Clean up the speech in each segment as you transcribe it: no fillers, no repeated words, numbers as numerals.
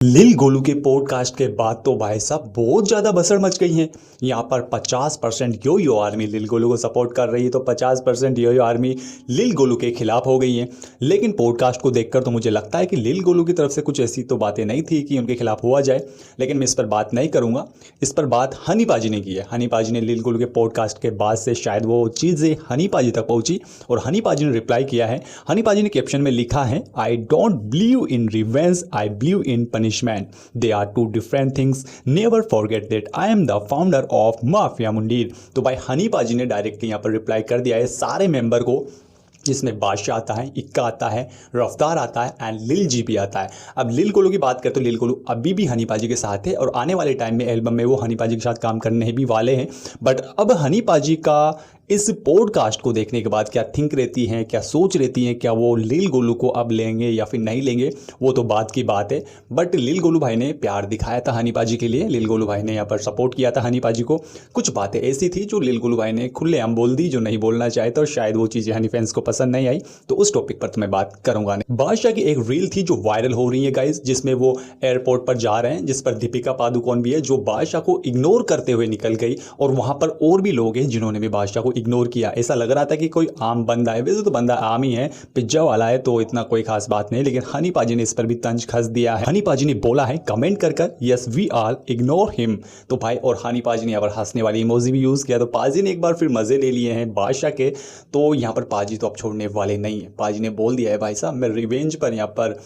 लिल गोलू के पॉडकास्ट के बाद तो भाई साहब बहुत ज़्यादा बसड़ मच गई है। यहाँ पर 50% यो यो आर्मी लिल गोलू को सपोर्ट कर रही है, तो 50% यो यो आर्मी लिल गोलू के खिलाफ हो गई है। लेकिन पॉडकास्ट को देखकर तो मुझे लगता है कि लिल गोलू की तरफ से कुछ ऐसी तो बातें नहीं थी कि उनके खिलाफ हुआ जाए। लेकिन मैं इस पर बात नहीं करूँगा, इस पर बात हनी पाजी ने की है। हनी पाजी ने लिल गोलू के पॉडकास्ट के बाद से शायद वो चीज़ें हनी पाजी तक पहुँची और हनी पाजी ने रिप्लाई किया है। हनी पाजी ने कैप्शन में लिखा है, I don't believe in revenge, I believe in punishment. They are two different things. Never forget that I am the founder of Mafia Mundir. तो भाई हनी पाजी ने डायरेक्टली यहाँ पर रिप्लाई कर दिया है सारे मेंबर को, जिसमें बादशाह आता है, इक्का आता है, रफ्तार आता है एंड लिल जी भी आता है। अब लिल गोलू की बात करें तो लिल गोलू अभी भी हनी पाजी के साथ है और आने वाले टाइम में एल्बम में वो हनी पाजी के साथ काम करने भी वाले हैं। बट अब हनी पाजी का इस पॉडकास्ट को देखने के बाद क्या थिंक रहती हैं, क्या सोच रहती हैं, क्या वो लिल गोलू को अब लेंगे या फिर नहीं लेंगे, वो तो बात की बात है। बट लिल गोलू भाई ने प्यार दिखाया था हनी पाजी के लिए, लिल गोलू भाई ने यहाँ पर सपोर्ट किया था हनी पाजी को। कुछ बातें ऐसी थी जो लिल गोलू भाई ने खुलेआम बोल दी, जो नहीं बोलना चाहे था और शायद वो चीज़ें हनी फैंस को पसंद नहीं आई, तो उस टॉपिक पर तो मैं बात करूंगा नहीं। बादशाह की एक रील थी जो वायरल हो रही है गाइस, जिसमें वो एयरपोर्ट पर जा रहे हैं, जिस पर दीपिका पादुकोण भी है, जो बादशाह को इग्नोर करते हुए निकल गई। और वहां पर और भी लोग हैं जिन्होंने भी बादशाह को इग्नोर किया। ऐसा लग रहा था कि कोई आम बंदा है, वैसे तो बंदा आम ही है, पिज्जा वाला है, तो इतना कोई खास बात नहीं। लेकिन हनी पाजी ने इस पर भी तंज खस दिया है। हनी पाजी ने बोला है कमेंट कर yes we all ignore him. तो भाई और हनी पाजी ने यहाँ पर हंसने वाली इमोजी भी यूज़ किया। तो पाजी ने एक बार फिर मज़े ले लिए हैं बादशाह के। तो यहाँ पर पाजी तो अब छोड़ने वाले नहीं है। पाजी ने बोल दिया है भाई साहब, मैं रिवेंज पर यहाँ पर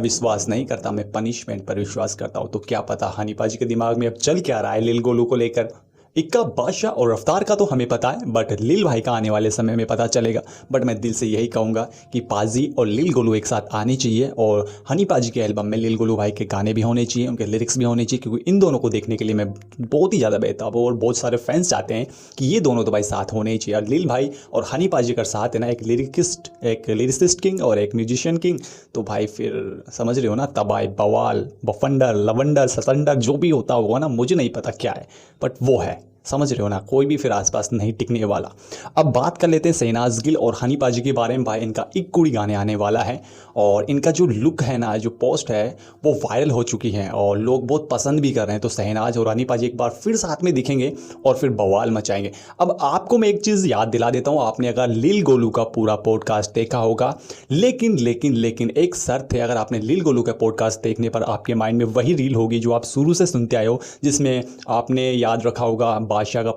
विश्वास नहीं करता, मैं पनिशमेंट पर विश्वास करता हूँ। तो क्या पता हनी पाजी के दिमाग में अब चल क्या रहा है लिल गोलू को लेकर। इक्का, बादशाह और रफ्तार का तो हमें पता है, बट लिल भाई का आने वाले समय में पता चलेगा। बट मैं दिल से यही कहूँगा कि पाजी और लिल गोलू एक साथ आनी चाहिए और हनी पाजी के एल्बम में लिल गोलू भाई के गाने भी होने चाहिए, उनके लिरिक्स भी होने चाहिए, क्योंकि इन दोनों को देखने के लिए मैं बहुत ही ज़्यादा बेताब हूँ और बहुत सारे फैंस चाहते हैं कि ये दोनों तो भाई साथ होने ही चाहिए। और लिल भाई और हनी पाजी का साथ है ना, एक लिरिसिस्ट किंग और एक म्यूजिशियन किंग, तो भाई फिर समझ रहे हो ना, तबाही, बवाल, बफंडर, लवंडर, सतंडर, जो भी होता होगा ना, मुझे नहीं पता क्या है, बट वो है, समझ रहे हो ना, कोई भी फिर आसपास नहीं टिकने वाला। अब बात कर लेते हैं शहनाज गिल और हनी पाजी के बारे में। भाई इनका एक कुड़ी गाने आने वाला है और इनका जो लुक है ना, जो पोस्ट है वो वायरल हो चुकी है और लोग बहुत पसंद भी कर रहे हैं। तो शहनाज और हनी पाजी एक बार फिर साथ में दिखेंगे और फिर बवाल मचाएंगे। अब आपको मैं एक चीज़ याद दिला देता हूँ, आपने अगर लिल गोलू का पूरा पॉडकास्ट देखा होगा, लेकिन एक शर्त है, अगर आपने लिल गोलू का पॉडकास्ट देखने पर आपके माइंड में वही रील होगी जो आप शुरू से सुनते आए हो, जिसमें आपने याद रखा होगा बादशाह का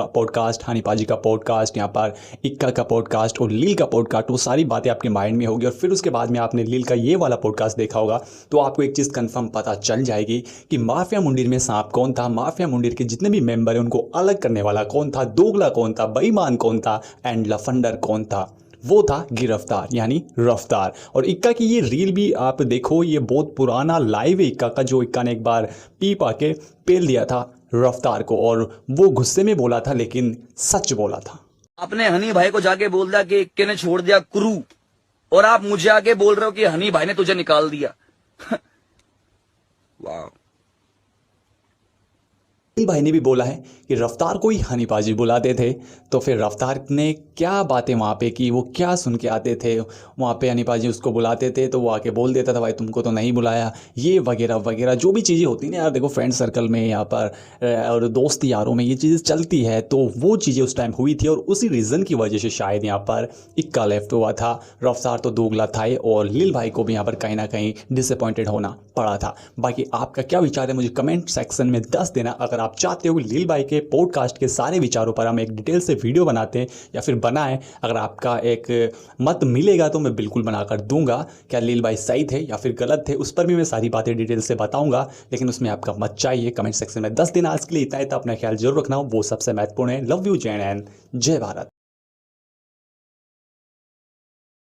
पॉडकास्ट, हनी पाजी का पॉडकास्ट, यहाँ पर इक्का का पॉडकास्ट और लील का पॉडकास्ट, वो सारी बातें आपके माइंड में होगी। और फिर उसके बाद में आपने लील का ये वाला पॉडकास्ट देखा होगा, तो आपको एक चीज़ कंफर्म पता चल जाएगी कि माफिया मुंडीर में सांप कौन था, माफिया मुंडीर के जितने भी मेंबर हैं उनको अलग करने वाला कौन था, दोगला कौन था, बेईमान कौन था एंड लफंडर कौन था। वो था गिरफ्तार, यानी रफ्तार। और इक्का की ये रील भी आप देखो, ये बहुत पुराना लाइव है इक्का का, जो इक्का ने एक बार पीप आके पेल दिया था रफ्तार को और वो गुस्से में बोला था लेकिन सच बोला था। आपने हनी भाई को जाके बोल दिया कि इक्के ने छोड़ दिया क्रू, और आप मुझे आके बोल रहे हो कि हनी भाई ने तुझे निकाल दिया। वाह। भाई ने भी बोला है कि रफ्तार को ही हनी पाजी बुलाते थे, तो फिर रफ्तार ने क्या बातें वहाँ पे की, वो क्या सुन के आते थे वहाँ पे, हनी पाजी उसको बुलाते थे तो वो आके बोल देता था भाई तुमको तो नहीं बुलाया, ये वगैरह वगैरह जो भी चीज़ें होती ना यार। देखो फ्रेंड सर्कल में यहाँ पर और दोस्त यारों में ये चीज़ें चलती है, तो वो चीज़ें उस टाइम हुई थी और उसी रीज़न की वजह से शायद यहाँ पर इक्का लेफ्ट हुआ था। रफ्तार तो दोगला था और लिल भाई को भी यहाँ पर कहीं ना कहीं डिसअपॉइंटेड होना पड़ा था। बाकी आपका क्या विचार है मुझे कमेंट सेक्शन में दस देना। अगर आप चाहते हो कि लिल भाई के पॉडकास्ट के सारे विचारों पर हम एक डिटेल से वीडियो बनाते हैं या फिर बनाएं, अगर आपका एक मत मिलेगा तो मैं बिल्कुल बनाकर दूंगा। क्या लिल भाई सही थे या फिर गलत थे, उस पर भी मैं सारी बातें डिटेल से बताऊंगा, लेकिन उसमें आपका मत चाहिए कमेंट सेक्शन में 10 दिन। आज के लिए इतना ही था, अपना ख्याल जरूर रखना, वो सबसे महत्वपूर्ण है। लव यू, जय एंड जय भारत।